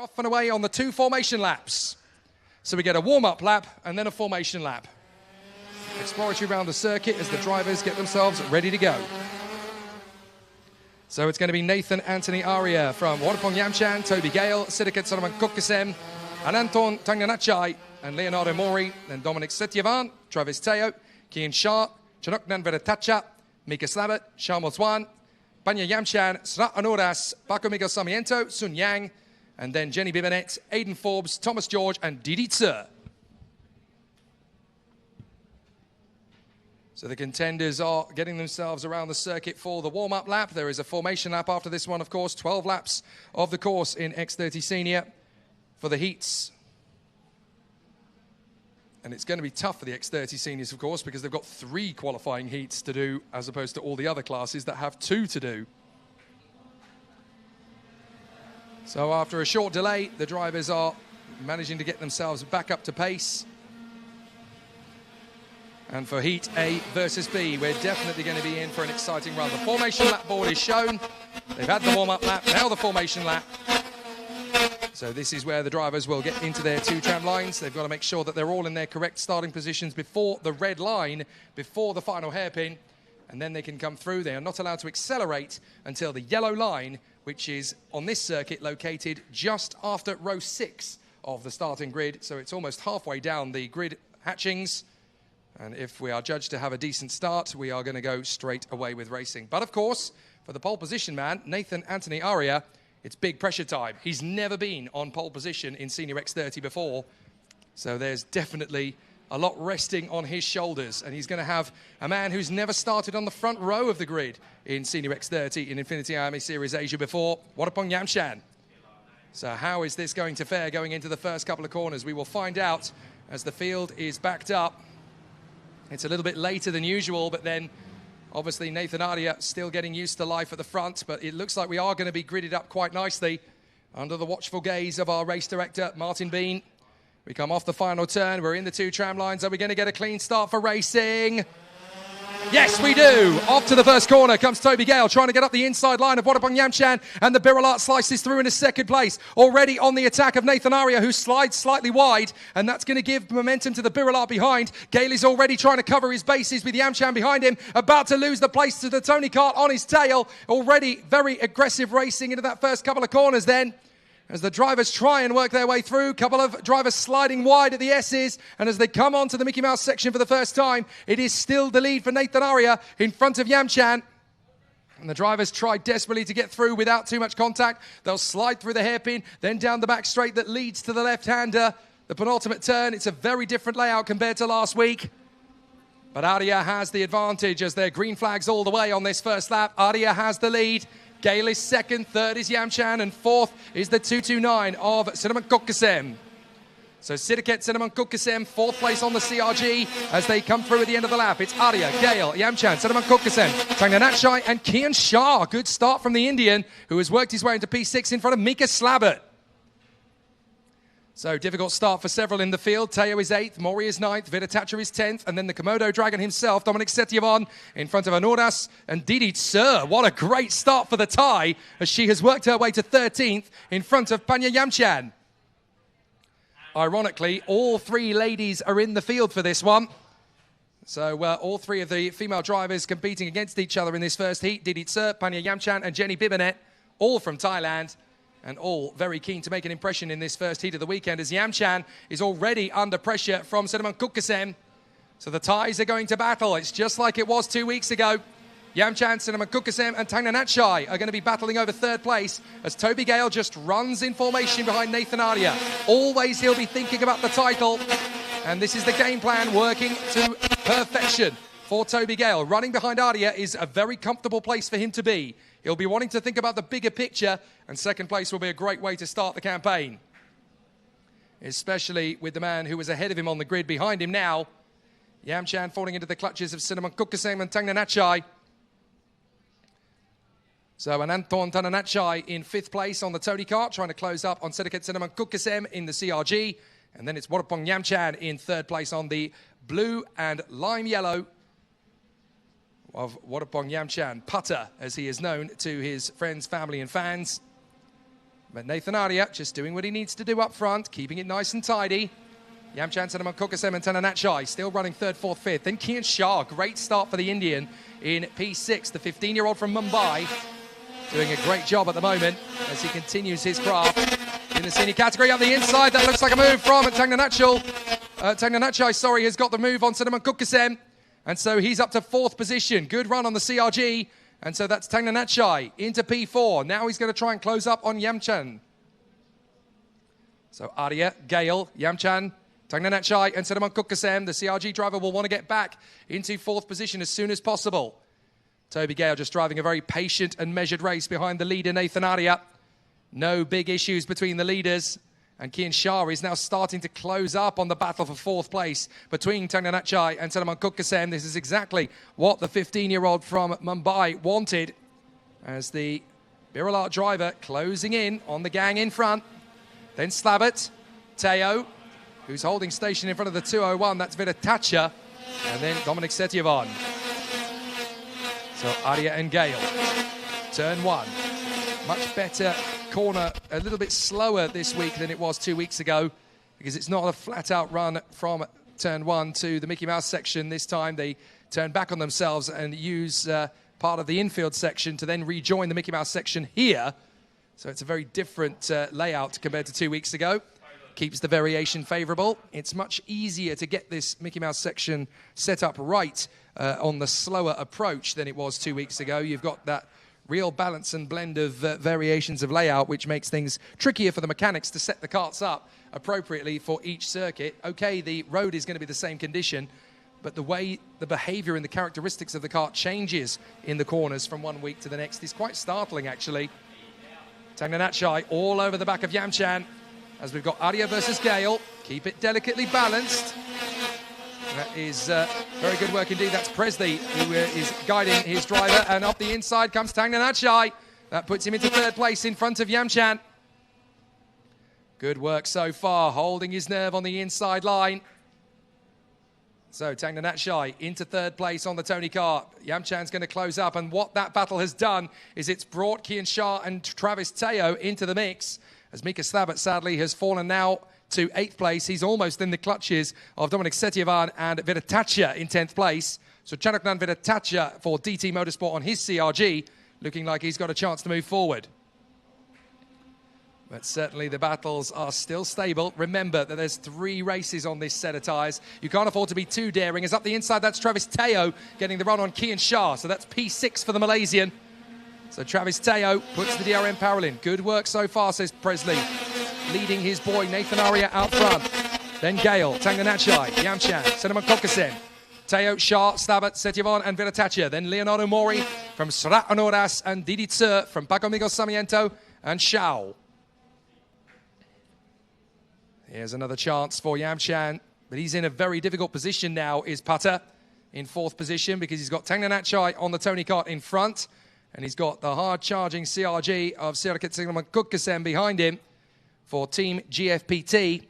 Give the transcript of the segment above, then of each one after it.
off and away on the 2 formation laps. So we get a warm-up lap and then a formation lap. Exploratory round the circuit as the drivers get themselves ready to go. So it's going to be Nathan Anthony Aria from Warapong Yamchan, Toby Gale, Sidikat Solomon Kokesem, Ananton Tanganachai, and Leonardo Mori, then Dominic Setyevan, Travis Teoh, Kian Shah, Chanoknan Veratacha, Mika Slabat, Shamol Swan, Panya Yamchan, Srat Anoras, Paco Miguel Sarmiento, Sun Yang, and then Jenny Bibanet, Aidan Forbes, Thomas George, and Didi Tse. So the contenders are getting themselves around the circuit for the warm-up lap. There is a formation lap after this one, of course. 12 laps of the course in X30 Senior for the heats. And it's going to be tough for the X30 Seniors, of course, because they've got 3 qualifying heats to do, as opposed to all the other classes that have 2 to do. So after a short delay, the drivers are managing to get themselves back up to pace. And for Heat A versus B, we're definitely going to be in for an exciting run. The formation lap board is shown. They've had the warm-up lap, now the formation lap. So this is where the drivers will get into their 2 tram lines. They've got to make sure that they're all in their correct starting positions before the red line, before the final hairpin, and then they can come through. They are not allowed to accelerate until the yellow line, which is on this circuit located just after row 6 of the starting grid. So it's almost halfway down the grid hatchings. And if we are judged to have a decent start, we are going to go straight away with racing. But of course, for the pole position man, Nathan Anthony Aria, it's big pressure time. He's never been on pole position in Senior X30 before. So there's definitely a lot resting on his shoulders. And he's going to have a man who's never started on the front row of the grid in Senior X30 in INF1NITY IAME Series Asia before. Warapong Yamchan. So how is this going to fare going into the first couple of corners? We will find out as the field is backed up. It's a little bit later than usual, but then obviously Nathan Aria still getting used to life at the front, but it looks like we are going to be gridded up quite nicely under the watchful gaze of our race director, Martin Bean. We come off the final turn. We're in the 2 tram lines. Are we going to get a clean start for racing? Yes, we do. Off to the first corner comes Toby Gale, trying to get up the inside line of Warapong Yamchan, and the Bira slices through in a second place. Already on the attack of Nathan Aria, who slides slightly wide, and that's going to give momentum to the Bira behind. Gale is already trying to cover his bases with Yamchan behind him, about to lose the place to the Tony Kart on his tail. Already very aggressive racing into that first couple of corners then, as the drivers try and work their way through. Couple of drivers sliding wide at the S's, and as they come onto the Mickey Mouse section for the first time, it is still the lead for Nathan Aria in front of Yamchan. And the drivers try desperately to get through without too much contact. They'll slide through the hairpin, then down the back straight that leads to the left-hander. The penultimate turn, it's a very different layout compared to last week. But Aria has the advantage as they're green flags all the way on this first lap. Aria has the lead. Gale is second, third is Yamchan, and fourth is the 229 of Cinnamon Kokesem. So Sidiket Cinnamon Kokesem, 4th place on the CRG as they come through at the end of the lap. It's Aria, Gale, Yamchan, Cinnamon Kokesem, Tanganachai, and Kian Shah. Good start from the Indian, who has worked his way into P6 in front of Mika Slabat. So difficult start for several in the field. Teoh is 8th, Mori is 9th, Vidatacha is 10th, and then the Komodo Dragon himself, Dominic Setyevan, in front of Anoras and Didi Tse. What a great start for the Thai, as she has worked her way to 13th in front of Panya Yamchan. Ironically, all 3 ladies are in the field for this one. So all 3 of the female drivers competing against each other in this first heat. Didi Tse, Panya Yamchan, and Jenny Bibanet, all from Thailand. And all very keen to make an impression in this first heat of the weekend, as Yamchan is already under pressure from Cinnamon Kokesem. So the Thais are going to battle. It's just like it was 2 weeks ago. Yamchan, Cinnamon Kokesem, and Tanganachai are going to be battling over 3rd place as Toby Gale just runs in formation behind Nathan Aria. Always he'll be thinking about the title. And this is the game plan working to perfection for Toby Gale. Running behind Aria is a very comfortable place for him to be. He'll be wanting to think about the bigger picture, and 2nd place will be a great way to start the campaign. Especially with the man who was ahead of him on the grid behind him now. Yamchan falling into the clutches of Cinnamon Kokesem and Tanganachai. So Ananton Tanganachai in 5th place on the Tony Kart, trying to close up on Sidiket Cinnamon Kokesem in the CRG. And then it's Warapong Yamchan in 3rd place on the blue and lime yellow of Warapong Yamchan, Putter, as he is known to his friends, family and fans. But Nathan Arya just doing what he needs to do up front, keeping it nice and tidy. Yamchan, Senaman Kokasem and Tananachai still running third, fourth, fifth. Then Kian Shah, great start for the Indian in P6. The 15-year-old from Mumbai doing a great job at the moment as he continues his craft in the senior category. Up the inside, that looks like a move from Tananachai, has got the move on Senaman Kokasem. And so he's up to fourth position. Good run on the CRG. And so that's Tananachai into P4. Now he's going to try and close up on Yamchan. So Arya, Gale, Yamchan, Tananachai and Senaman Kokasem. The CRG driver will want to get back into fourth position as soon as possible. Toby Gale just driving a very patient and measured race behind the leader, Nathan Arya. No big issues between the leaders. And Kian Shah is now starting to close up on the battle for fourth place between Tananachai and Senaman Kokasem. This is exactly what the 15-year-old from Mumbai wanted, as the Bira driver closing in on the gang in front. Then Slabbert, Teoh, who's holding station in front of the 201. That's Vitatacha. And then Dominic Setyevan. So Arya and Gale. Turn one. Much better corner, a little bit slower this week than it was 2 weeks ago, because it's not a flat-out run from turn one to the Mickey Mouse section. This time they turn back on themselves and use part of the infield section to then rejoin the Mickey Mouse section here. So it's a very different layout compared to 2 weeks ago. Keeps the variation favourable. It's much easier to get this Mickey Mouse section set up right on the slower approach than it was 2 weeks ago. You've got that real balance and blend of variations of layout, which makes things trickier for the mechanics to set the karts up appropriately for each circuit. Okay, the road is going to be the same condition, but the way the behaviour and the characteristics of the kart changes in the corners from 1 week to the next is quite startling, actually. Tananachai all over the back of Yamchan, as we've got Arya versus Gale. Keep it delicately balanced. That is very good work indeed. That's Presley who is guiding his driver. And up the inside comes Tananachai. That puts him into third place in front of Yamchan. Good work so far, holding his nerve on the inside line. So Tananachai into third place on the Tony kart. Yamchan's going to close up. And what that battle has done is it's brought Kian Shah and Travis Teoh into the mix, as Mika Slabbert sadly has fallen now to 8th place. He's almost in the clutches of Dominic Setyevan and Vitatacha in 10th place. So Chanuknan Vitatacha for DT Motorsport on his CRG, looking like he's got a chance to move forward. But certainly the battles are still stable. Remember that there's 3 races on this set of tyres. You can't afford to be too daring. As up the inside, that's Travis Teoh getting the run on Kian Shah. So that's P6 for the Malaysian. So Travis Teoh puts the DRM Parallel in. Good work so far, says Presley, leading his boy Nathan Arya out front. Then Gale, Tanganachai, Yamchan, Senaman Kokasem, Teoh, Shah, Slabbert, Setyevan and Vitatacha. Then Leonardo Mori from Surat Honoras and Didi Tsur from Paco Miguel Sarmiento and Shao. Here's another chance for Yamchan, but he's in a very difficult position now, is Pata, in 4th position, because he's got Tanganachai on the Tony kart in front, and he's got the hard-charging CRG of Sirakat Senaman Kokasem behind him for Team GFPT.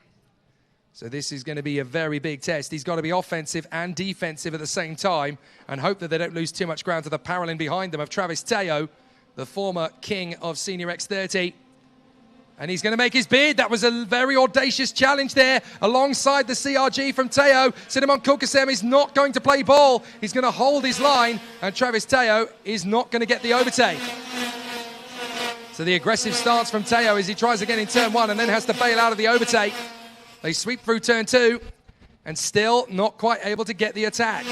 So this is going to be a very big test. He's got to be offensive and defensive at the same time and hope that they don't lose too much ground to the parallel behind them of Travis Teoh, the former king of Senior X30. And he's going to make his bid. That was a very audacious challenge there alongside the CRG from Teoh. Senaman Kokasem is not going to play ball. He's going to hold his line, and Travis Teoh is not going to get the overtake. So the aggressive stance from Teoh as he tries again in turn 1 and then has to bail out of the overtake. They sweep through turn 2 and still not quite able to get the attack.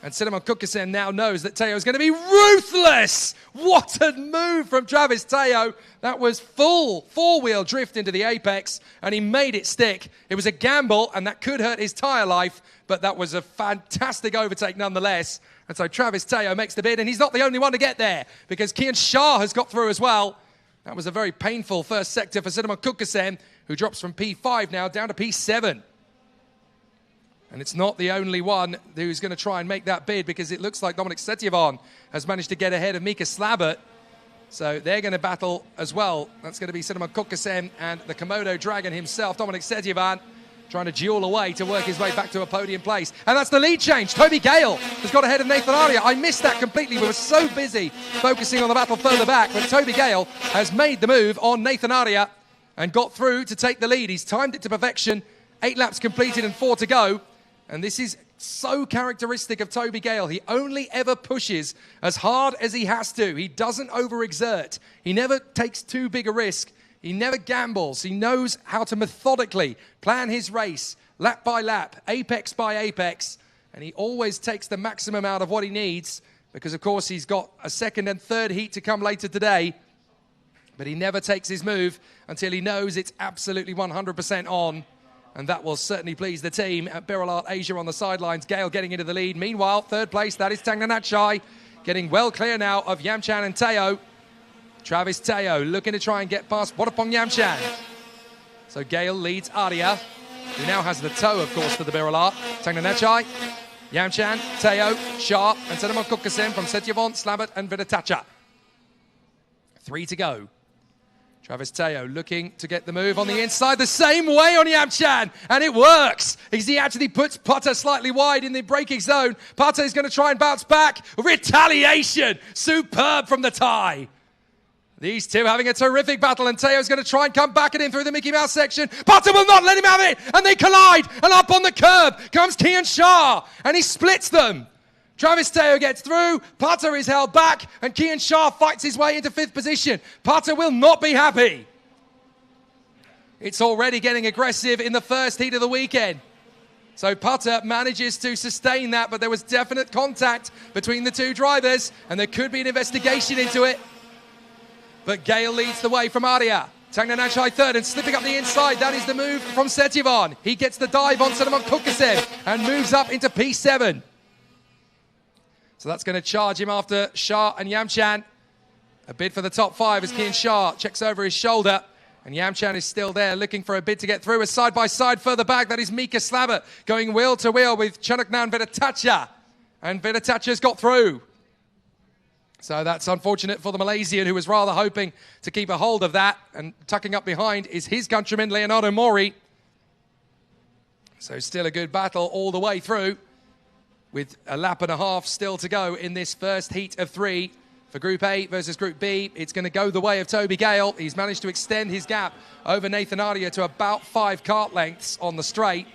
And Senaman Kokasem now knows that Teoh is going to be ruthless. What a move from Travis Teoh. That was full 4-wheel drift into the apex, and he made it stick. It was a gamble, and that could hurt his tyre life, but that was a fantastic overtake nonetheless. And so Travis Teoh makes the bid, and he's not the only one to get there, because Kian Shah has got through as well. That was a very painful first sector for Senaman Kokasem, who drops from P5 now down to P7. And it's not the only one who's going to try and make that bid, because it looks like Dominic Setyevan has managed to get ahead of Mika Slabbert. So they're going to battle as well. That's going to be Senaman Kokasem and the Komodo Dragon himself, Dominic Setyevan. trying to duel away to work his way back to a podium place. And that's the lead change. Toby Gale has got ahead of Nathan Arya. I missed that completely. We were so busy focusing on the battle further back, but Toby Gale has made the move on Nathan Arya and got through to take the lead. He's timed it to perfection. 8 laps completed and 4 to go. And this is so characteristic of Toby Gale. He only ever pushes as hard as he has to. He doesn't overexert. He never takes too big a risk. He never gambles. He knows how to methodically plan his race, lap by lap, apex by apex, and he always takes the maximum out of what he needs because, of course, he's got a second and third heat to come later today, but he never takes his move until he knows it's absolutely 100% on, and that will certainly please the team at Bira Asia on the sidelines. Gale getting into the lead. Meanwhile, third place, that is Tangnanachai, getting well clear now of Yamchan and Teoh. Travis Teoh looking to try and get past Wadapong Yamchan. So Gale leads Arya, who now has the toe, of course, for the Bira. Tangnanachai, Yamchan, Teoh, Shah, and Sedamon Kukasim from Setyavon, Slabat, and Vidatacha. 3 to go. Travis Teoh looking to get the move on the inside the same way on Yamchan, and it works. He actually puts Pattaya slightly wide in the braking zone. Pattaya is going to try and bounce back. Retaliation! Superb from the Thai. These two having a terrific battle, and Teoh's going to try and come back at him through the Mickey Mouse section. Pattaya will not let him have it, and they collide, and up on the curb comes Kian Shah, and he splits them. Travis Teoh gets through, Pattaya is held back, and Kian Shah fights his way into 5th position. Pattaya will not be happy. It's already getting aggressive in the first heat of the weekend. So Pattaya manages to sustain that, but there was definite contact between the two drivers, and there could be an investigation into it. But Gale leads the way from Arya. Tangnanachai third and slipping up the inside. That is the move from Setyavon. He gets the dive on Sedamon Kukasev and moves up into P7. So that's going to charge him after Shah and Yamchan. A bid for the top 5 as Kian Shah checks over his shoulder. And Yamchan is still there looking for a bid to get through. A side-by-side further back. That is Mika Slabat going wheel to wheel with Chanuknan Vidatacha. And Vidatacha's got through. So that's unfortunate for the Malaysian, who was rather hoping to keep a hold of that. And tucking up behind is his countryman, Leonardo Mori. So still a good battle all the way through, with a lap and a half still to go in this first heat of 3. For Group A versus Group B, it's going to go the way of Toby Gale. He's managed to extend his gap over Nathan Arya to about 5 kart lengths on the straight.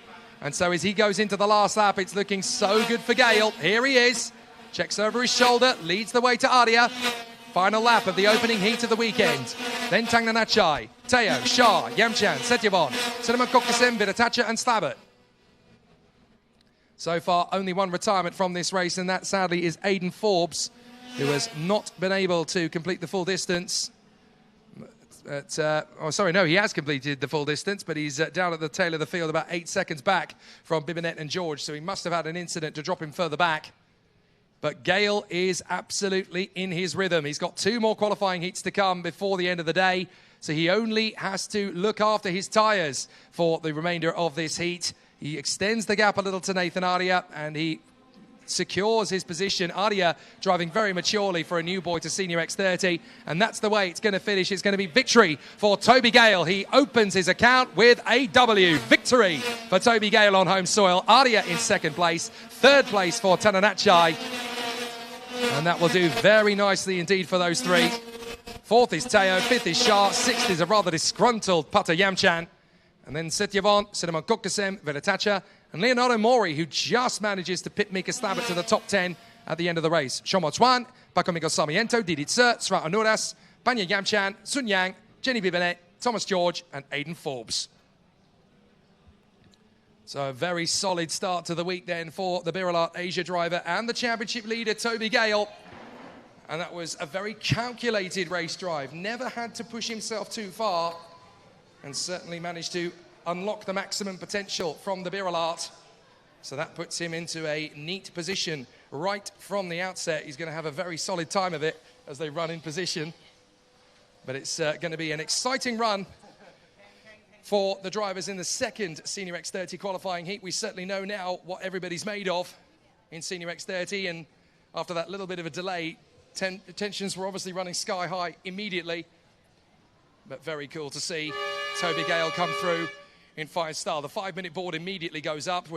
And so as he goes into the last lap, it's looking so good for Gale. Here he is. Checks over his shoulder, leads the way to Arya. Final lap of the opening heat of the weekend. Then Tangnanachai, Teoh, Shah, Yamchan, Setyavon, Sedamon Kukasim, Vidatacha and Slabat. So far, only one retirement from this race, and that sadly is Aidan Forbes, who has not been able to complete the full distance. He has completed the full distance, but he's down at the tail of the field about 8 seconds back from Bibinet and George, so he must have had an incident to drop him further back. But Gale is absolutely in his rhythm. He's got 2 more qualifying heats to come before the end of the day, so he only has to look after his tyres for the remainder of this heat. He extends the gap a little to Nathan Arya, and he secures his position. Arya driving very maturely for a new boy to Senior X30, and that's the way it's going to finish. It's going to be victory for Toby Gale. He opens his account with a W. Victory for Toby Gale on home soil. Arya in 2nd place. 3rd place for Tangnanachai. And that will do very nicely indeed for those 3. 4th is Teoh, 5th is Shah, 6th is a rather disgruntled Pattaya Yamchan. And then Setyavon, Sedamon Kukasim, Vidatacha, and Leonardo Mori, who just manages to pit Mika Slabat to the top 10 at the end of the race. Shomo Chuan, Paco Sarmiento, Didi Tse, Sra Onuras, Panya Yamchan, Sun Yang, Jenny Bibinet, Thomas George, and Aidan Forbes. So a very solid start to the week then for the Bira Asia driver and the championship leader, Toby Gale. And that was a very calculated race drive. Never had to push himself too far, and certainly managed to unlock the maximum potential from the Bira. So that puts him into a neat position right from the outset. He's going to have a very solid time of it as they run in position. But it's going to be an exciting run for the drivers in the 2nd Senior X30 qualifying heat. We certainly know now what everybody's made of in Senior X30, and after that little bit of a delay, tensions were obviously running sky high immediately. But very cool to see Toby Gale come through in 5 star. The 5-minute board immediately goes up.